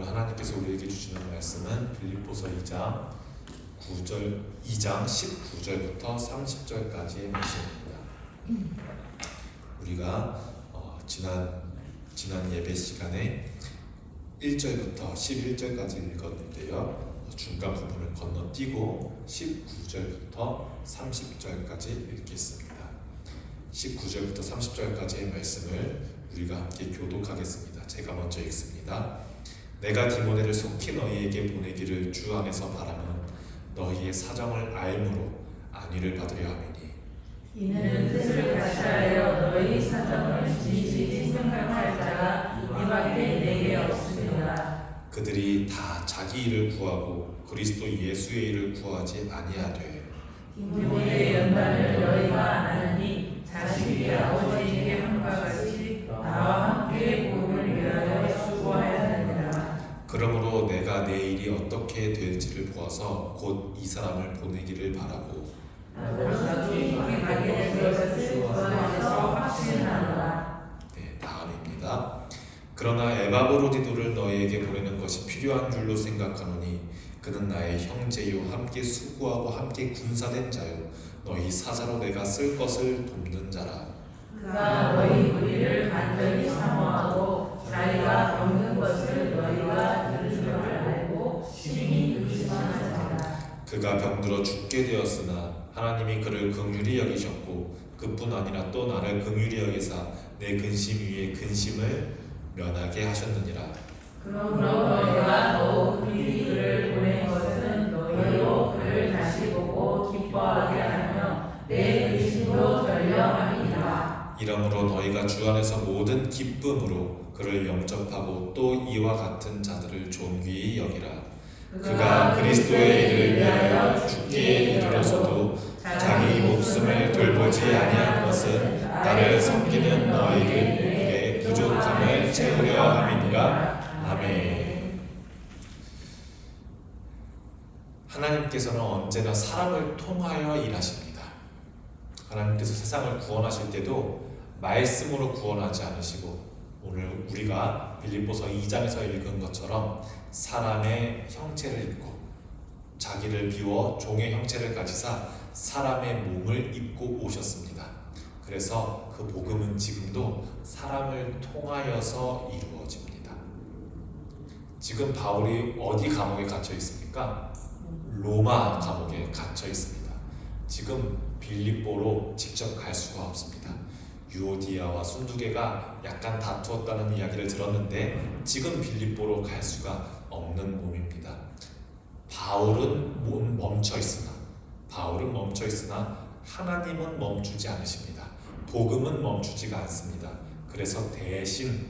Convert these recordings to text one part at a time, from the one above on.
오늘 하나님께서 우리에게 주시는 말씀은 빌립보서 2장 19절부터 30절까지의 말씀입니다. 우리가 지난 예배 시간에 1절부터 11절까지 읽었는데요. 중간 부분을 건너뛰고 19절부터 30절까지 읽겠습니다. 19절부터 30절까지의 말씀을 우리가 함께 교독하겠습니다. 제가 먼저 읽습니다. 내가 디모데를 속히 너희에게 보내기를 주 안에서 바라는 너희의 사정을 알므로 안위를 받으려 함이니, 이는 뜻을 같이하여 너희 사정을 진실히 생각할 자가 이밖에 내게 없습니다. 그들이 다 자기 일을 구하고 그리스도 예수의 일을 구하지 아니하되 디모데의 연단을 너희가 아나니 자식이 아버지에게 함과 같이 나와 함께 복음을 위하여 수고하였느니라. 그러므로 내가 내 일이 어떻게 될지를 보아서 곧 이 사람을 보내기를 바라고 나도 이렇게 가게 된 것을 주 안에서 확신하노라. 네, 다음입니다. 그러나 에바브로디도를 너희에게 보내는 것이 필요한 줄로 생각하노니 그는 나의 형제요 함께 수고하고 함께 군사된 자요 너희 사자로 내가 쓸 것을 돕는 자라. 그가 너희 무리를 간절히 사모하고 자기가 겪는 것을 너희가 들은 줄 알고 심히 의심하는 자라. 그가 병들어 죽게 되었으나 하나님이 그를 긍휼히 여기셨고 그뿐 아니라 또 나를 긍휼히 여기사 내 근심 위에 근심을 면하게 하셨느니라. 그러므로 너희가 더욱 긍휼히 그를 보낸 것은 너희로 그를 다시 보고 기뻐하게 하며 내 근심도 덜려함이니라. 이러므로 너희가 주 안에서 모든 기쁨으로 그를 영접하고 또 이와 같은 자들을 존귀히 여기라. 그가 그리스도의 일을 위하여 죽기에 이르러서도 자기 목숨을 돌보지 아니한 것은 나를 섬기는 너희들의 부족함을 채우려 함이니라. 아멘. 하나님께서는 언제나 사람을 통하여 일하십니다. 하나님께서 세상을 구원하실 때도 말씀으로 구원하지 않으시고 오늘 우리가 빌립보서 2장에서 읽은 것처럼 사람의 형체를 입고 자기를 비워 종의 형체를 가지사 사람의 몸을 입고 오셨습니다. 그래서 그 복음은 지금도 사람을 통하여서 이루어집니다. 지금 바울이 어디 감옥에 갇혀 있습니까? 로마 감옥에 갇혀 있습니다. 지금 빌립보로 직접 갈 수가 없습니다. 유오디아와 순두개가 약간 다투었다는 이야기를 들었는데 지금 빌립보로 갈 수가 없는 몸입니다. 바울은 멈춰 있으나 하나님은 멈추지 않으십니다. 복음은 멈추지가 않습니다. 그래서 대신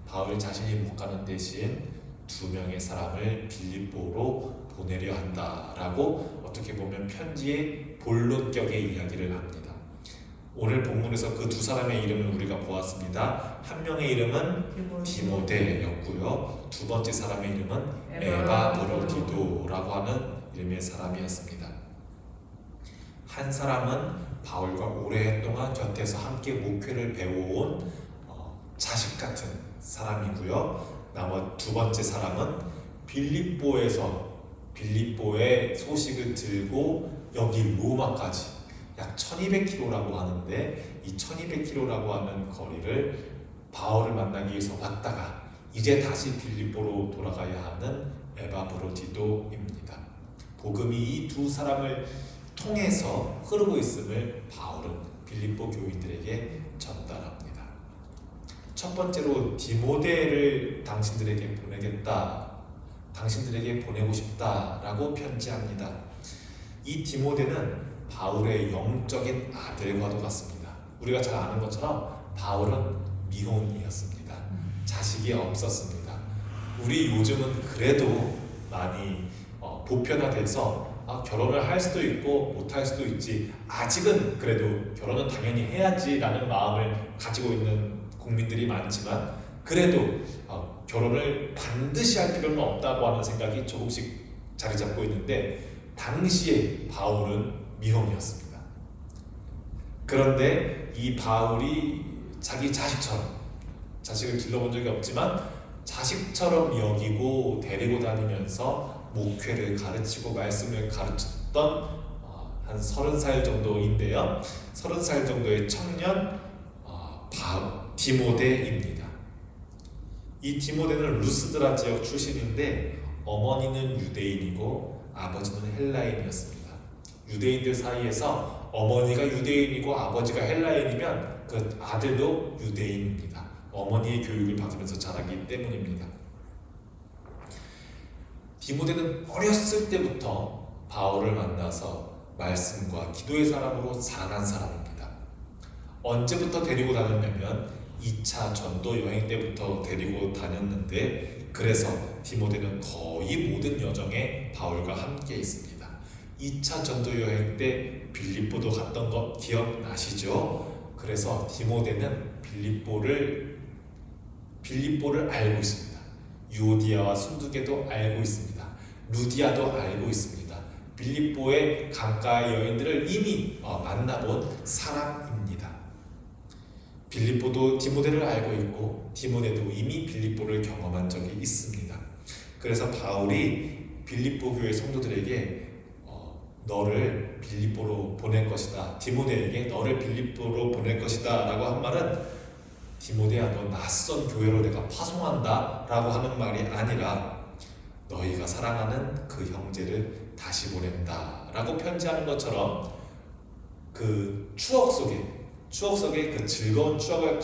바울 자신이 못 가는 대신 2명의 사람을 빌립보로 보내려 한다라고 어떻게 보면 편지의 본론격의 이야기를 합니다. 오늘 본문에서 그 2사람의 이름을 우리가 보았습니다. 한 명의 이름은 디모데였고요. 2번째 사람의 이름은 에바브로디도라고 하는 이름의 사람이었습니다. 한 사람은 바울과 오랫동안 곁에서 함께 목회를 배워온 자식 같은 사람이고요. 나머지 2번째 사람은 빌립보의 소식을 들고 여기 로마까지 약 1200km라고 하는데 이 1200km라고 하는 거리를 바울을 만나기 위해서 왔다가 이제 다시 빌립보로 돌아가야 하는 에바브로디도입니다. 복음이 이 2사람을 통해서 흐르고 있음을 바울은 빌립보 교인들에게 전달합니다. 첫 번째로 디모데를 당신들에게 보내고 싶다라고 편지합니다. 이 디모데는 바울의 영적인 아들과도 같습니다. 우리가 잘 아는 것처럼 바울은 미혼이었습니다. 자식이 없었습니다. 우리 요즘은 그래도 많이 보편화돼서 결혼을 할 수도 있고 못할 수도 있지 아직은 그래도 결혼은 당연히 해야지라는 마음을 가지고 있는 국민들이 많지만 그래도 결혼을 반드시 할 필요는 없다고 하는 생각이 조금씩 자리 잡고 있는데 당시에 바울은 미혼이었습니다. 그런데 이 바울이 자기 자식처럼 자식을 길러본 적이 없지만 자식처럼 여기고 데리고 다니면서 목회를 가르치고 말씀을 가르쳤던 한 30살 정도인데요. 30살 정도의 청년 디모데입니다. 이 디모데는 루스드라 지역 출신인데 어머니는 유대인이고 아버지는 헬라인이었습니다. 유대인들 사이에서 어머니가 유대인이고 아버지가 헬라인이면 그 아들도 유대인입니다. 어머니의 교육을 받으면서 자라기 때문입니다. 디모데는 어렸을 때부터 바울을 만나서 말씀과 기도의 사람으로 자란 사람입니다. 언제부터 데리고 다녔냐면 2차 전도 여행 때부터 데리고 다녔는데, 그래서 디모데는 거의 모든 여정에 바울과 함께 있습니다. 2차 전도 여행 때 빌립보도 갔던 거 기억나시죠? 그래서 디모데는 빌립보를 알고 있습니다. 유오디아와 순두계도 알고 있습니다. 루디아도 알고 있습니다. 빌립보의 강가의 여인들을 이미 만나본 사람입니다. 빌립보도 디모데를 알고 있고 디모데도 이미 빌립보를 경험한 적이 있습니다. 그래서 바울이 빌립보 교회 성도들에게 너를 빌립보로 보낼 것이다, 디모데에게 너를 빌립보로 보낼 것이다 라고 한 말은 디모데야, 너 낯선 교회로 내가 파송한다 라고 하는 말이 아니라 너희가 사랑하는 그 형제를 다시 보낸다 라고 편지하는 것처럼 그 추억 속에 그 즐거운 추억을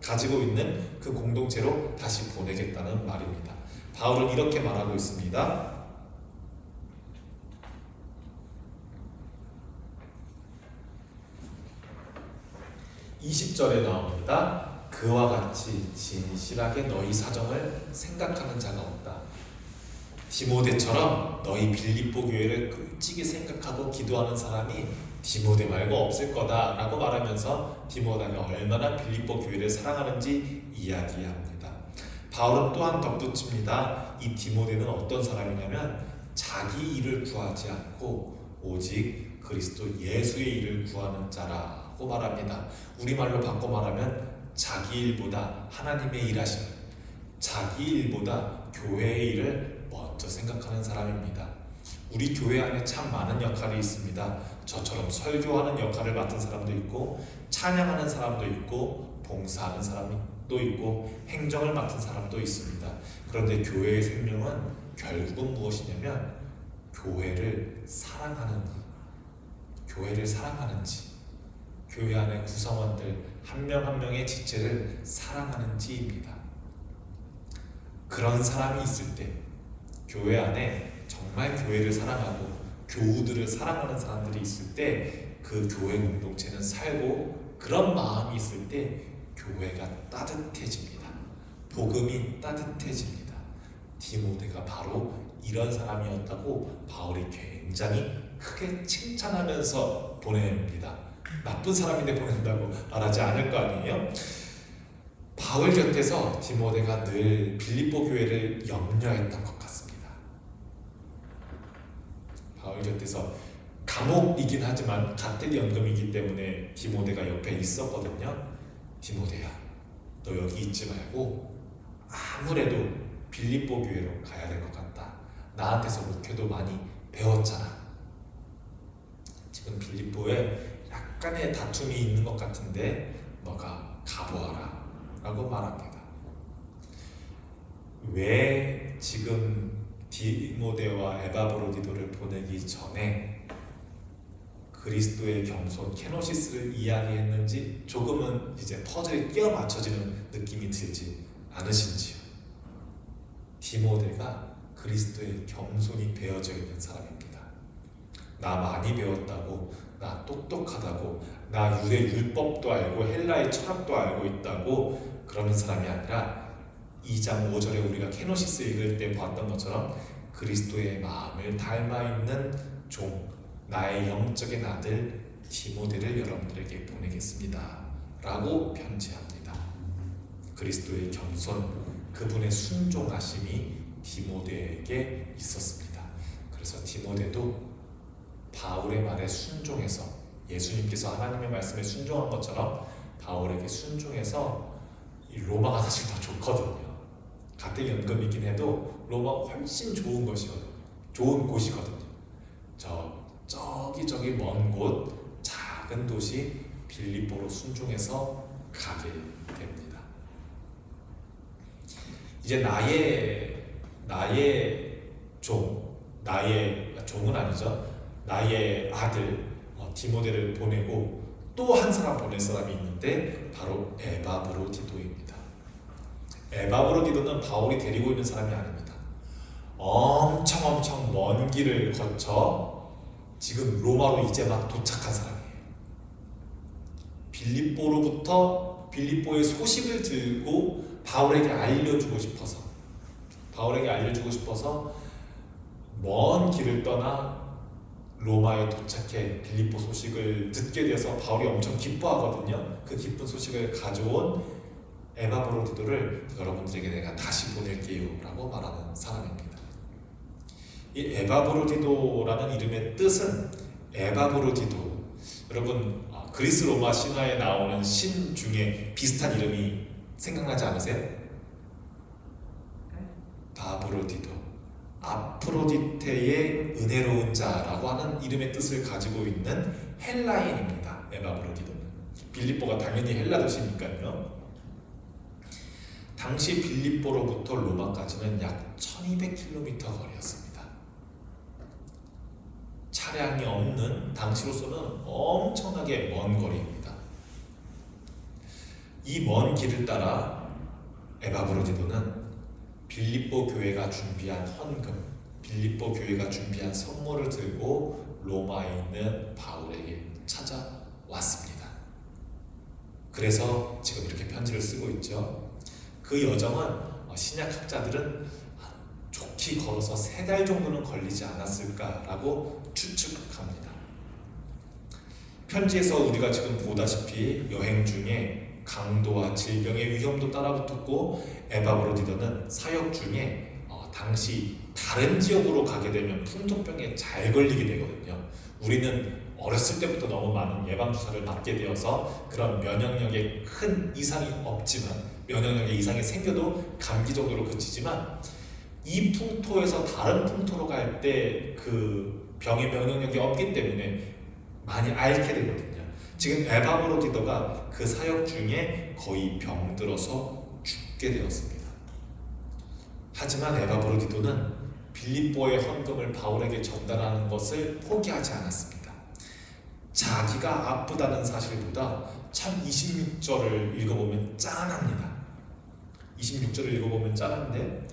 가지고 있는 그 공동체로 다시 보내겠다는 말입니다. 바울은 이렇게 말하고 있습니다. 20절에 나옵니다. 그와 같이 진실하게 너희 사정을 생각하는 자가 없다. 디모데처럼 너희 빌립보 교회를 끔찍이 생각하고 기도하는 사람이 디모데 말고 없을 거다 라고 말하면서 디모데가 얼마나 빌립보 교회를 사랑하는지 이야기합니다. 바울은 또한 덧붙입니다. 이 디모데는 어떤 사람이냐면 자기 일을 구하지 않고 오직 그리스도 예수의 일을 구하는 자라고 말합니다. 우리말로 바꿔 말하면 자기 일보다 하나님의 일하심, 자기 일보다 교회의 일을 먼저 생각하는 사람입니다. 우리 교회 안에 참 많은 역할이 있습니다. 저처럼 설교하는 역할을 맡은 사람도 있고, 찬양하는 사람도 있고, 봉사하는 사람도 있고, 행정을 맡은 사람도 있습니다. 그런데 교회의 생명은 결국은 무엇이냐면 교회를 사랑하는지, 교회 안의 구성원들 한 명 한 명의 지체를 사랑하는지입니다. 그런 사람이 있을 때, 교회 안에 정말 교회를 사랑하고 교우들을 사랑하는 사람들이 있을 때 그 교회 공동체는 살고, 그런 마음이 있을 때 교회가 따뜻해집니다. 복음이 따뜻해집니다. 디모데가 바로 이런 사람이었다고 바울이 굉장히 크게 칭찬하면서 보냅니다. 나쁜 사람인데 보낸다고 말하지 않을 거 아니에요? 바울 곁에서 디모데가 늘 빌립보 교회를 염려했던 것 같습니다. 바울 곁에서 감옥이긴 하지만 갓된 연금이기 때문에 디모데가 옆에 있었거든요. 디모데야, 너 여기 있지 말고 아무래도 빌립보 교회로 가야 될 것 같다. 나한테서 목회도 많이 배웠잖아. 지금 빌립보에 약간의 다툼이 있는 것 같은데 너가 가보아라 라고 말합니다. 왜 지금 디모데와 에바브로디도를 보내기 전에 그리스도의 겸손 케노시스를 이야기했는지 조금은 이제 퍼즐이 끼어 맞춰지는 느낌이 들지 않으신지요? 디모데가 그리스도의 겸손이 배어져 있는 사람입니다. 나 많이 배웠다고, 나 똑똑하다고, 나 유대 율법도 알고 헬라의 철학도 알고 있다고 그러는 사람이 아니라 2장 5절에 우리가 케노시스 읽을 때 봤던 것처럼 그리스도의 마음을 닮아있는 종, 나의 영적인 아들 디모데를 여러분들에게 보내겠습니다 라고 편지합니다. 그리스도의 겸손, 그분의 순종하심이 디모데에게 있었습니다. 그래서 디모데도 바울의 말에 순종해서, 예수님께서 하나님의 말씀에 순종한 것처럼 바울에게 순종해서, 이 로마가 사실 더 좋거든요. 같은 연금이긴 해도 로마가 훨씬 좋은 것이거든요. 좋은 곳이거든요. 저기 먼 곳 작은 도시 빌립보로 순종해서 가게 됩니다. 이제 나의 종은 아니죠. 나의 아들 디모데를 보내고 또 한 사람 보낼 사람이 있는데 바로 에바브로디도입니다. 에바브로디도는 바울이 데리고 있는 사람이 아닙니다. 엄청 먼 길을 거쳐 지금 로마로 이제 막 도착한 사람이에요. 빌립보의 소식을 들고 바울에게 알려주고 싶어서 먼 길을 떠나 로마에 도착해 빌립보 소식을 듣게 돼서 바울이 엄청 기뻐하거든요. 그 기쁜 소식을 가져온 에바브로디도를 여러분들에게 내가 다시 보낼게요 라고 말하는 사람입니다. 이 에바브로디도라는 이름의 뜻은 에바브로디도, 여러분 그리스 로마 신화에 나오는 신 중에 비슷한 이름이 생각나지 않으세요? 바브로디도, 아프로디테의 은혜로운 자라고 하는 이름의 뜻을 가지고 있는 헬라인입니다. 에바브로디도는 빌립보가 당연히 헬라 도시니까요. 당시 빌립보로부터 로마까지는 약 1200km 거리였습니다. 차량이 없는 당시로서는 엄청나게 먼 거리입니다. 이 먼 길을 따라 에바브로디도는 빌립보 교회가 준비한 헌금, 빌립보 교회가 준비한 선물을 들고 로마에 있는 바울에게 찾아왔습니다. 그래서 지금 이렇게 편지를 쓰고 있죠. 그 여정은 신약학자들은 좋게 걸어서 3달 정도는 걸리지 않았을까라고 추측합니다. 편지에서 우리가 지금 보다시피 여행 중에 강도와 질병의 위험도 따라붙었고, 에바브로디도는 사역 중에 당시 다른 지역으로 가게 되면 풍토병에 잘 걸리게 되거든요. 우리는 어렸을 때부터 너무 많은 예방주사를 맞게 되어서 그런 면역력에 큰 이상이 없지만, 면역력에 이상이 생겨도 감기 정도로 그치지만, 이 풍토에서 다른 풍토로 갈 때 그 병의 면역력이 없기 때문에 많이 앓게 되거든요. 지금 에바브로디도가 그 사역 중에 거의 병들어서 죽게 되었습니다. 하지만 에바브로디도는 빌립보의 헌금을 바울에게 전달하는 것을 포기하지 않았습니다. 자기가 아프다는 사실보다 참 26절을 읽어보면 짠합니다. 26절을 읽어보면 짠한데,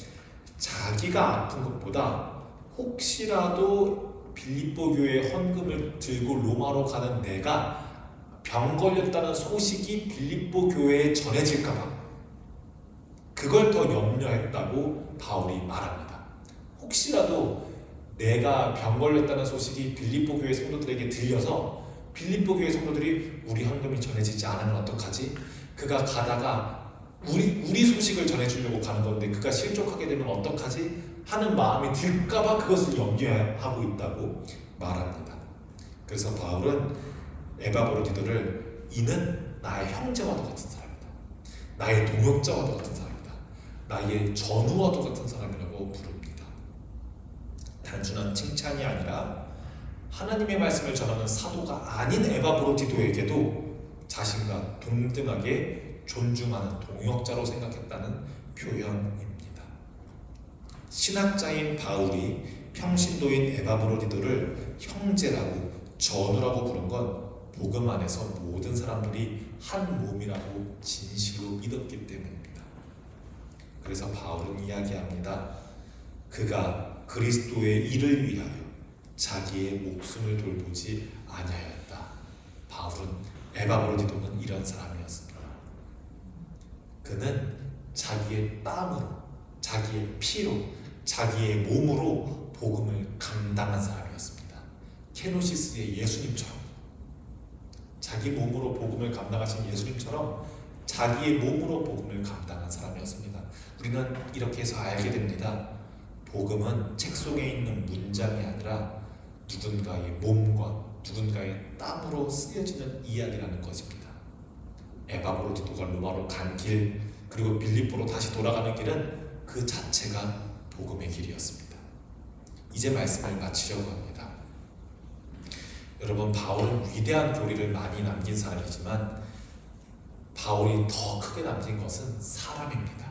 자기가 아픈 것보다 혹시라도 빌립보 교회의 헌금을 들고 로마로 가는 내가 병 걸렸다는 소식이 빌립보 교회에 전해질까봐 그걸 더 염려했다고 바울이 말합니다. 혹시라도 내가 병 걸렸다는 소식이 빌립보 교회 성도들에게 들려서 빌립보 교회 성도들이 우리 헌금이 전해지지 않으면 어떡하지? 그가 가다가 우리 소식을 전해주려고 가는 건데 그가 실족하게 되면 어떡하지? 하는 마음이 들까봐 그것을 염려하고 있다고 말합니다. 그래서 바울은 에바브로디도를 이는 나의 형제와도 같은 사람이다, 나의 동역자와도 같은 사람이다, 나의 전우와도 같은 사람이라고 부릅니다. 단순한 칭찬이 아니라 하나님의 말씀을 전하는 사도가 아닌 에바브로디도에게도 자신과 동등하게 존중하는 동역자로 생각했다는 표현입니다. 신학자인 바울이 평신도인 에바브로디도를 형제라고, 전우라고 부른 건 복음 안에서 모든 사람들이 한 몸이라고 진실로 믿었기 때문입니다. 그래서 바울은 이야기합니다. 그가 그리스도의 일을 위하여 자기의 목숨을 돌보지 아니하였다. 바울은, 에바브로디도는 이런 사람이었습니다. 그는 자기의 땀으로, 자기의 피로, 자기의 몸으로 복음을 감당한 사람이었습니다. 케노시스의 예수님처럼, 자기 몸으로 복음을 감당하신 예수님처럼 자기의 몸으로 복음을 감당한 사람이었습니다. 우리는 이렇게 해서 알게 됩니다. 복음은 책 속에 있는 문장이 아니라 누군가의 몸과 누군가의 땀으로 쓰여지는 이야기라는 것입니다. 에바브로디도가 로마로 간 길, 그리고 빌립보로 다시 돌아가는 길은 그 그 자체가 복음의 길이었습니다. 이제 말씀을 마치려고 합니다. 여러분, 바울은 위대한 교리를 많이 남긴 사람이지만 바울이 더 크게 남긴 것은 사람입니다.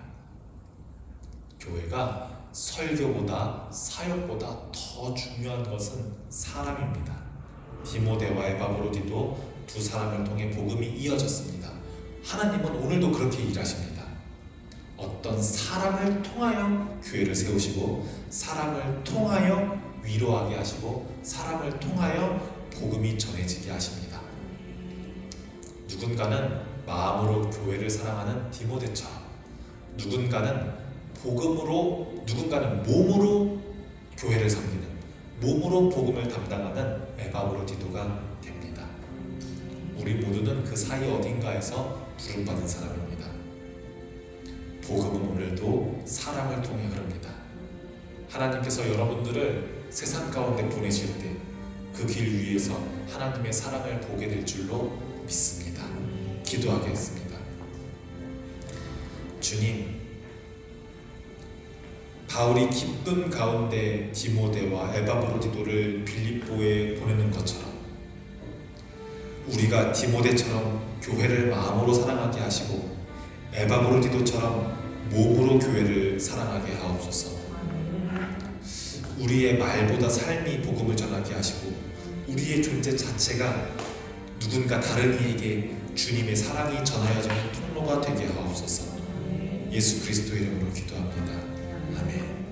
교회가 설교보다 사역보다 더 중요한 것은 사람입니다. 디모데와 에바브로디도 두 사람을 통해 복음이 이어졌습니다. 하나님은 오늘도 그렇게 일하십니다. 어떤 사람을 통하여 교회를 세우시고, 사람을 통하여 위로하게 하시고, 사람을 통하여 복음이 전해지게 하십니다. 누군가는 마음으로 교회를 사랑하는 디모데처럼, 누군가는 복음으로, 누군가는 몸으로 교회를 섬기는, 몸으로 복음을 담당하는 에바브로디도가 됩니다. 우리 모두는 그 사이 어딘가에서 부름받은 사람입니다. 복음은 오늘도 사람을 통해 흐릅니다. 하나님께서 여러분들을 세상 가운데 보내실 때 그 길 위에서 하나님의 사랑을 보게 될 줄로 믿습니다. 기도하겠습니다. 주님, 바울이 기쁨 가운데 디모데와 에바브로디도를 빌립보에 보내는 것처럼 우리가 디모데처럼 교회를 마음으로 사랑하게 하시고 에바브로디도처럼 몸으로 교회를 사랑하게 하옵소서. 우리의 말보다 삶이 복음을 전하게 하시고 우리의 존재 자체가 누군가 다른 이에게 주님의 사랑이 전하여지는 통로가 되게 하옵소서. 예수 그리스도의 이름으로 기도합니다. 아멘.